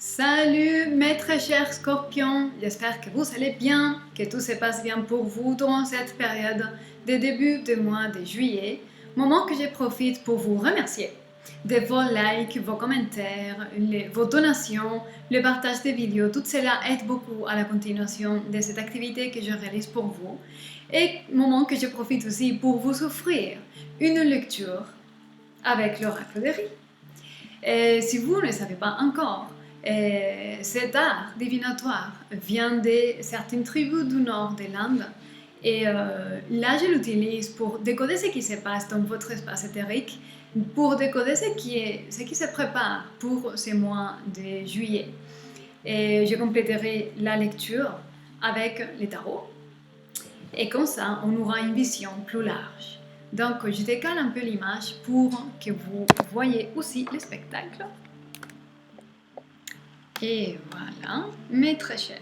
Salut mes très chers scorpions, j'espère que vous allez bien, que tout se passe bien pour vous durant cette période de début du mois de juillet, moment que je profite pour vous remercier de vos likes, vos commentaires, vos donations, le partage des vidéos, tout cela aide beaucoup à la continuation de cette activité que je réalise pour vous et moment que je profite aussi pour vous offrir une lecture avec l'oracle de Riz. Et si vous ne le savez pas encore, cet art divinatoire vient de certaines tribus du nord de l'Inde. Et là, je l'utilise pour décoder ce qui se passe dans votre espace éthérique, pour décoder ce qui se prépare pour ce mois de juillet. Et je compléterai la lecture avec les tarots. Et comme ça, on aura une vision plus large. Donc, je décale un peu l'image pour que vous voyez aussi le spectacle. Et voilà, mes très chers.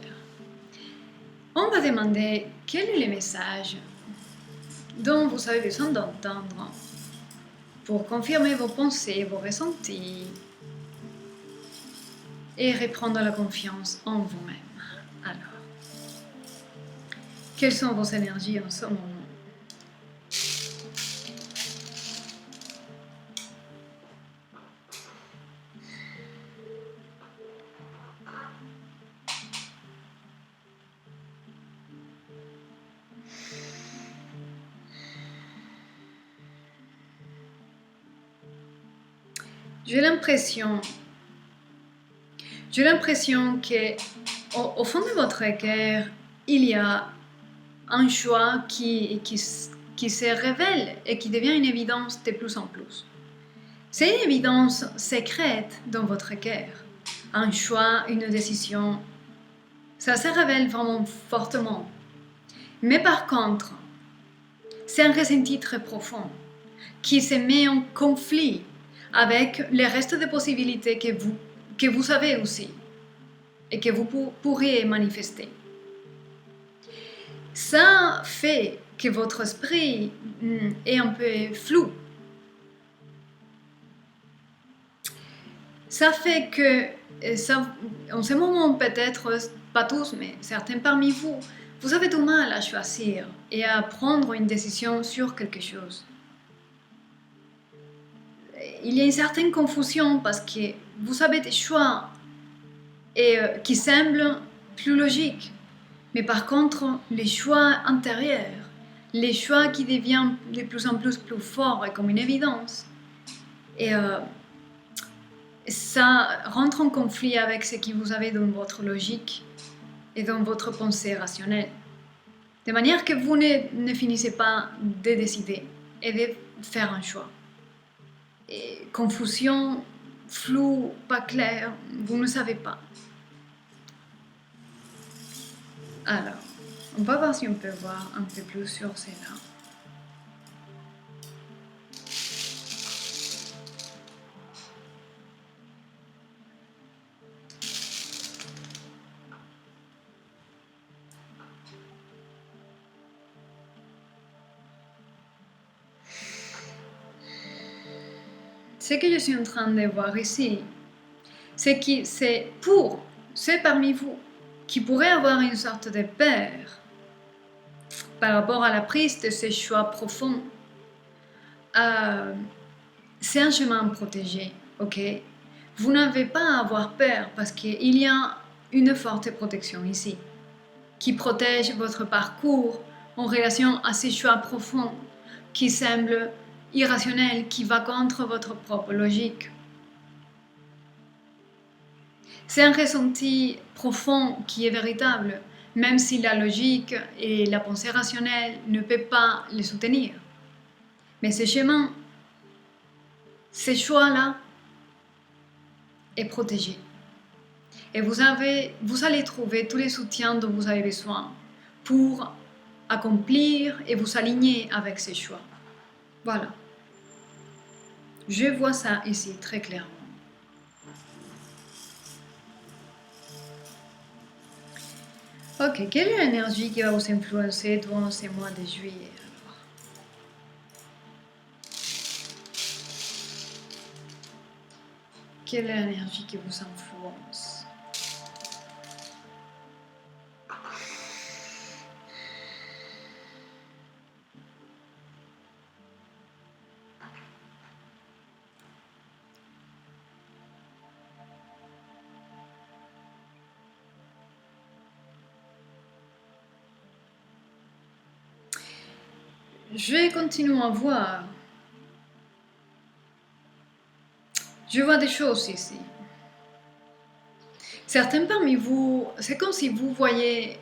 On va demander quel est le message dont vous avez besoin d'entendre pour confirmer vos pensées, vos ressentis et reprendre la confiance en vous-même. Alors, quelles sont vos énergies en ce moment? J'ai l'impression que au fond de votre cœur, il y a un choix qui se révèle et qui devient une évidence de plus en plus. C'est une évidence secrète dans votre cœur. Un choix, une décision, ça se révèle vraiment fortement. Mais par contre, c'est un ressenti très profond qui se met en conflit avec le reste des possibilités que vous avez aussi et que vous pourriez manifester. Ça fait que votre esprit est un peu flou. Ça fait que, en ce moment peut-être, pas tous, mais certains parmi vous, vous avez du mal à choisir et à prendre une décision sur quelque chose. Il y a une certaine confusion parce que vous avez des choix qui semblent plus logiques. Mais par contre, les choix intérieurs, les choix qui deviennent de plus en plus forts et comme une évidence, et ça rentre en conflit avec ce que vous avez dans votre logique et dans votre pensée rationnelle. De manière que vous ne finissez pas de décider et de faire un choix. Et confusion, flou, pas clair, vous ne savez pas. Alors, on va voir si on peut voir un peu plus sur cela. Ce que je suis en train de voir ici, c'est que c'est pour ceux parmi vous qui pourraient avoir une sorte de peur par rapport à la prise de ces choix profonds. C'est un chemin protégé, ok? Vous n'avez pas à avoir peur parce qu'il y a une forte protection ici qui protège votre parcours en relation à ces choix profonds qui semblent irrationnels, qui va contre votre propre logique. C'est un ressenti profond qui est véritable, même si la logique et la pensée rationnelle ne peuvent pas le soutenir. Mais ce chemin, ce choix-là est protégé. Et vous allez trouver tous les soutiens dont vous avez besoin pour accomplir et vous aligner avec ces choix. Voilà. Je vois ça ici très clairement. Ok, quelle est l'énergie qui va vous influencer durant ces mois de juillet alors? Quelle est l'énergie qui vous influence? je vais continuer à voir. Je vois des choses ici. Certains parmi vous, c'est comme si vous voyez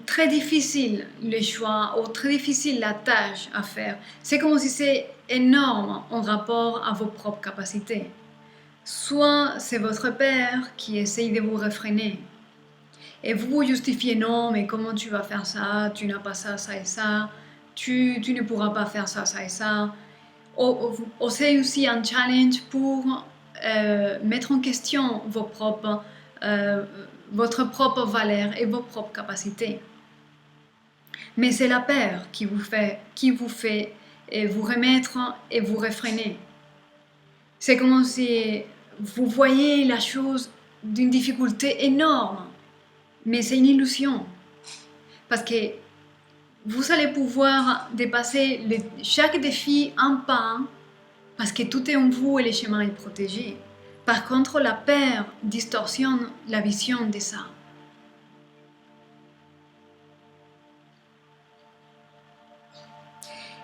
très difficile les choix ou très difficile la tâche à faire. C'est comme si c'est énorme en rapport à vos propres capacités. Soit c'est votre père qui essaye de vous réfréner et vous vous justifiez non, mais comment tu vas faire ça? Tu n'as pas ça, ça et ça. Tu ne pourras pas faire ça, ça et ça. Ou c'est aussi un challenge pour mettre en question votre propre valeur et vos propres capacités. Mais c'est la peur qui vous fait vous remettre et vous réfréner. C'est comme si vous voyez la chose d'une difficulté énorme, mais c'est une illusion. Parce que vous allez pouvoir dépasser chaque défi un pas un, parce que tout est en vous et le chemin est protégé. Par contre, la peur distorsionne la vision de ça.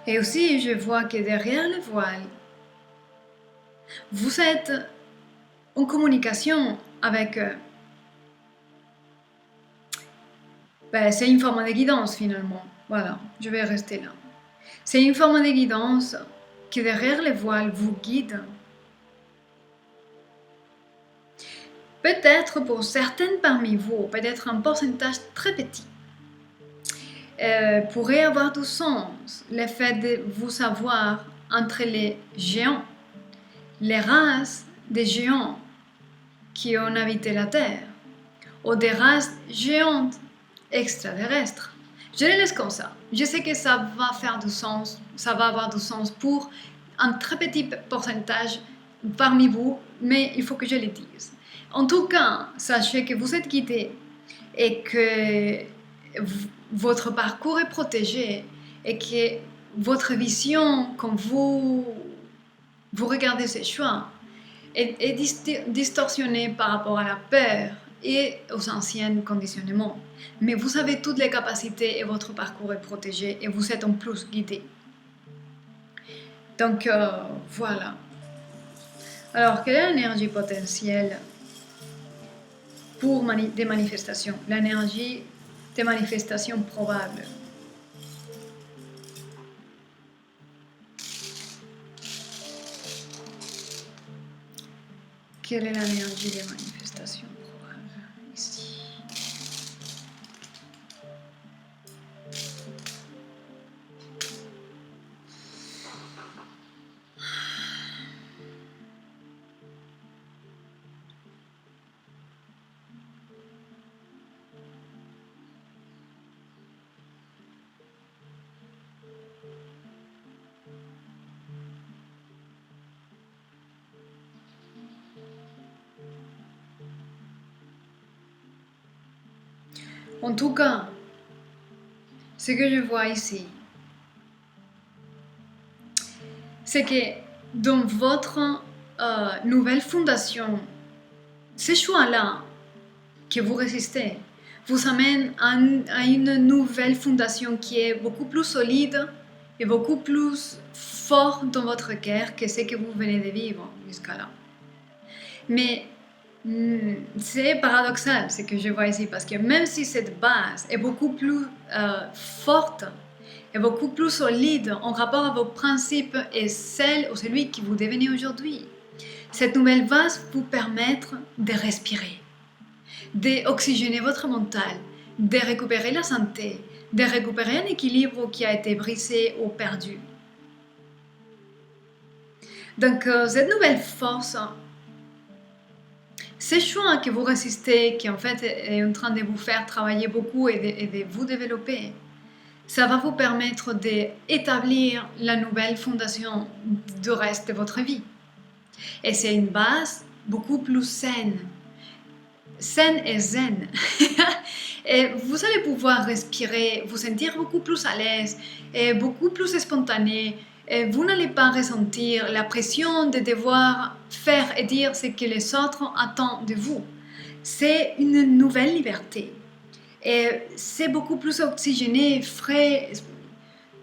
Et aussi, je vois que derrière le voile, vous êtes en communication avec eux. C'est une forme de guidance finalement. Voilà, je vais rester là. C'est une forme de guidance qui derrière le voile vous guide. Peut-être pour certaines parmi vous, peut-être un pourcentage très petit, pourrait avoir du sens le fait de vous savoir entre les géants, les races des géants qui ont habité la Terre, ou des races géantes extraterrestres. Je les laisse comme ça. Je sais que ça va faire du sens, ça va avoir du sens pour un très petit pourcentage parmi vous, mais il faut que je le dise. En tout cas, sachez que vous êtes guidés et que votre parcours est protégé et que votre vision, quand vous regardez ces choix, est distorsionnée par rapport à la peur et aux anciens conditionnements. Mais vous avez toutes les capacités et votre parcours est protégé et vous êtes en plus guidé. Donc voilà. Alors, quelle est l'énergie potentielle pour des manifestations? L'énergie des manifestations probables. Quelle est l'énergie des manifestations probables ici? En tout cas, ce que je vois ici, c'est que dans votre nouvelle fondation, ces choix-là que vous résistez vous amènent à une nouvelle fondation qui est beaucoup plus solide et beaucoup plus forte dans votre cœur que ce que vous venez de vivre jusqu'à là. Mais c'est paradoxal ce que je vois ici parce que même si cette base est beaucoup plus forte et beaucoup plus solide en rapport à vos principes et celle ou celui que vous devenez aujourd'hui, cette nouvelle base vous permet de respirer, d'oxygéner votre mental, de récupérer la santé, de récupérer un équilibre qui a été brisé ou perdu. Donc cette nouvelle force, ces choix que vous résistez, qui en fait est en train de vous faire travailler beaucoup et de vous développer, ça va vous permettre d'établir la nouvelle fondation du reste de votre vie. Et c'est une base beaucoup plus saine et zen. Et vous allez pouvoir respirer, vous sentir beaucoup plus à l'aise et beaucoup plus spontané. Et vous n'allez pas ressentir la pression de devoir faire et dire ce que les autres attendent de vous. C'est une nouvelle liberté. Et c'est beaucoup plus oxygéné, frais.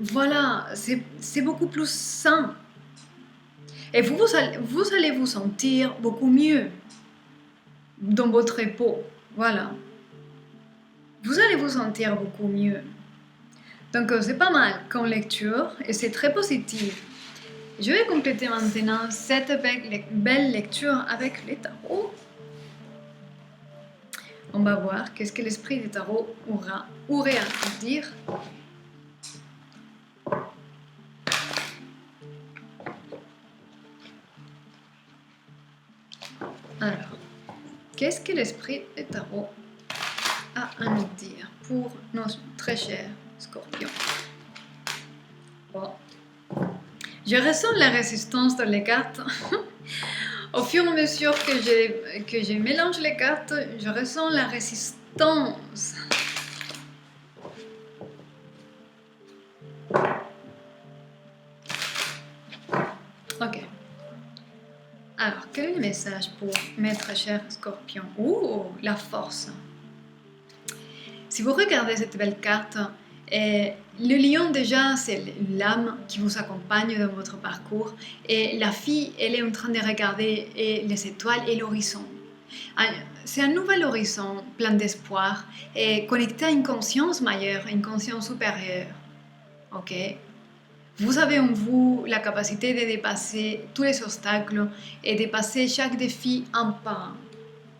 Voilà, c'est beaucoup plus sain. Et vous allez vous sentir beaucoup mieux dans votre peau. Voilà. Vous allez vous sentir beaucoup mieux. Donc c'est pas mal comme lecture et c'est très positif. Je vais compléter maintenant cette belle lecture avec les tarots. On va voir qu'est-ce que l'esprit des tarots aurait à dire. Alors, qu'est-ce que l'esprit des tarots a à nous dire pour nos très chers scorpions? Bon. Je ressens la résistance dans les cartes. Au fur et à mesure que je mélange les cartes, je ressens la résistance. Ok. Alors, quel est le message pour mes très chers scorpions? Oh, la force. Si vous regardez cette belle carte, le lion déjà, c'est l'âme qui vous accompagne dans votre parcours. Et la fille, elle est en train de regarder les étoiles et l'horizon. C'est un nouvel horizon plein d'espoir et connecté à une conscience majeure, une conscience supérieure. Ok? Vous avez en vous la capacité de dépasser tous les obstacles et de passer chaque défi un par un.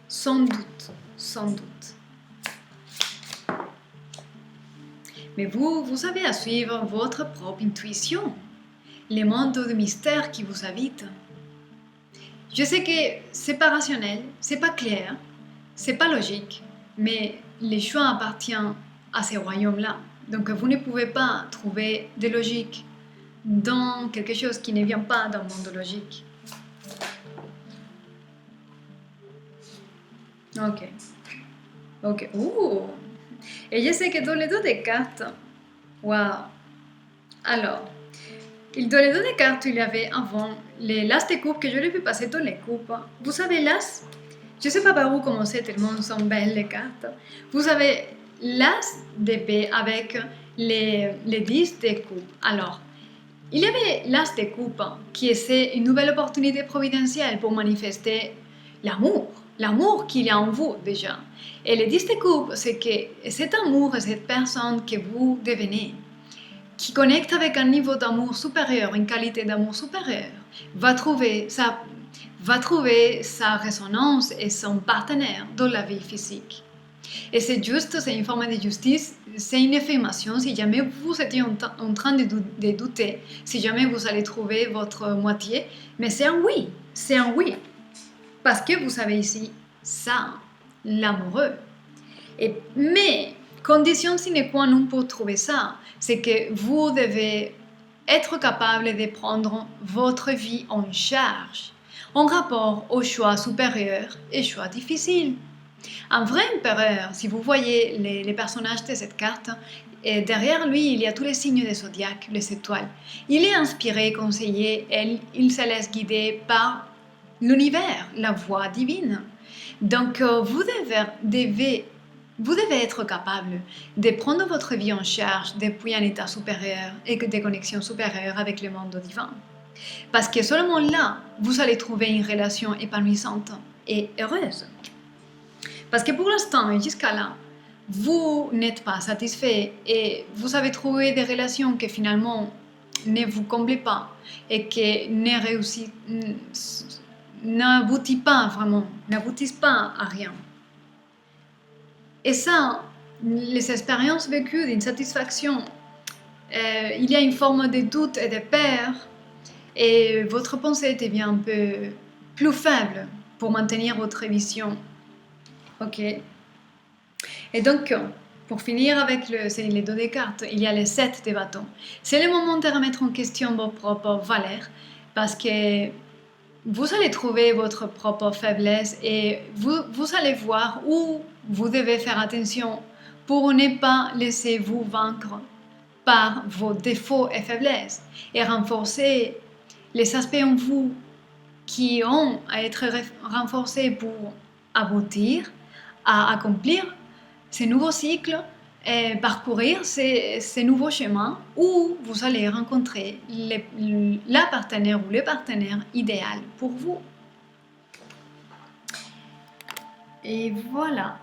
Sans doute, sans doute. Mais vous avez à suivre votre propre intuition, les mondes de mystère qui vous habitent. Je sais que c'est pas rationnel, c'est pas clair, c'est pas logique, mais les choix appartiennent à ces royaumes-là. Donc vous ne pouvez pas trouver de logique dans quelque chose qui ne vient pas d'un monde logique. Ok. Ok. Ouh. Et je sais que dans les deux des cartes, waouh. Alors, dans les deux des cartes, il y avait avant les l'as de coupe que je l'ai vu passer dans les coupes. Vous savez l'as? Je ne sais pas par où commencer tellement sont belles les cartes. Vous avez l'as d'épée avec les 10 de coupe. Alors, il y avait l'as de coupe qui est une nouvelle opportunité providentielle pour manifester l'amour qu'il y a en vous déjà. Et les 10 de coupe, c'est que cet amour et cette personne que vous devenez, qui connecte avec un niveau d'amour supérieur, une qualité d'amour supérieure, va trouver sa résonance et son partenaire dans la vie physique. Et c'est juste, c'est une forme de justice, c'est une affirmation. Si jamais vous étiez en train de douter, si jamais vous allez trouver votre moitié, mais c'est un oui. Parce que vous savez ici, ça, l'amoureux. Mais, condition sine qua non pour trouver ça, c'est que vous devez être capable de prendre votre vie en charge, en rapport aux choix supérieurs et choix difficiles. Un vrai empereur, si vous voyez les personnages de cette carte, et derrière lui, il y a tous les signes des zodiaques, les étoiles. Il est inspiré, conseillé, il se laisse guider par l'univers, la voix divine. Donc, vous devez être capable de prendre votre vie en charge depuis un état supérieur et des connexions supérieures avec le monde divin. Parce que seulement là, vous allez trouver une relation épanouissante et heureuse. Parce que pour l'instant, jusqu'à là, vous n'êtes pas satisfait et vous avez trouvé des relations qui finalement ne vous comblent pas et qui n'aboutissent pas à rien. Et ça, les expériences vécues d'insatisfaction, il y a une forme de doute et de peur et votre pensée devient un peu plus faible pour maintenir votre vision. Ok. Et donc, pour finir avec les deux des cartes, il y a les 7 des bâtons. C'est le moment de remettre en question vos propres valeurs parce que vous allez trouver votre propre faiblesse et vous allez voir où vous devez faire attention pour ne pas laisser vous vaincre par vos défauts et faiblesses et renforcer les aspects en vous qui ont à être renforcés pour aboutir à accomplir ces nouveaux cycles et parcourir ces nouveaux chemins où vous allez rencontrer la partenaire ou le partenaire idéal pour vous. Et voilà.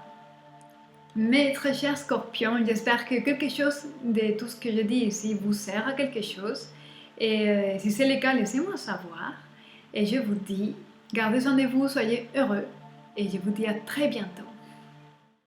Mes très chers scorpions, j'espère que quelque chose de tout ce que je dis ici vous sert à quelque chose. Et si c'est le cas, laissez-moi savoir. Et je vous dis, gardez soin de vous, soyez heureux. Et je vous dis à très bientôt.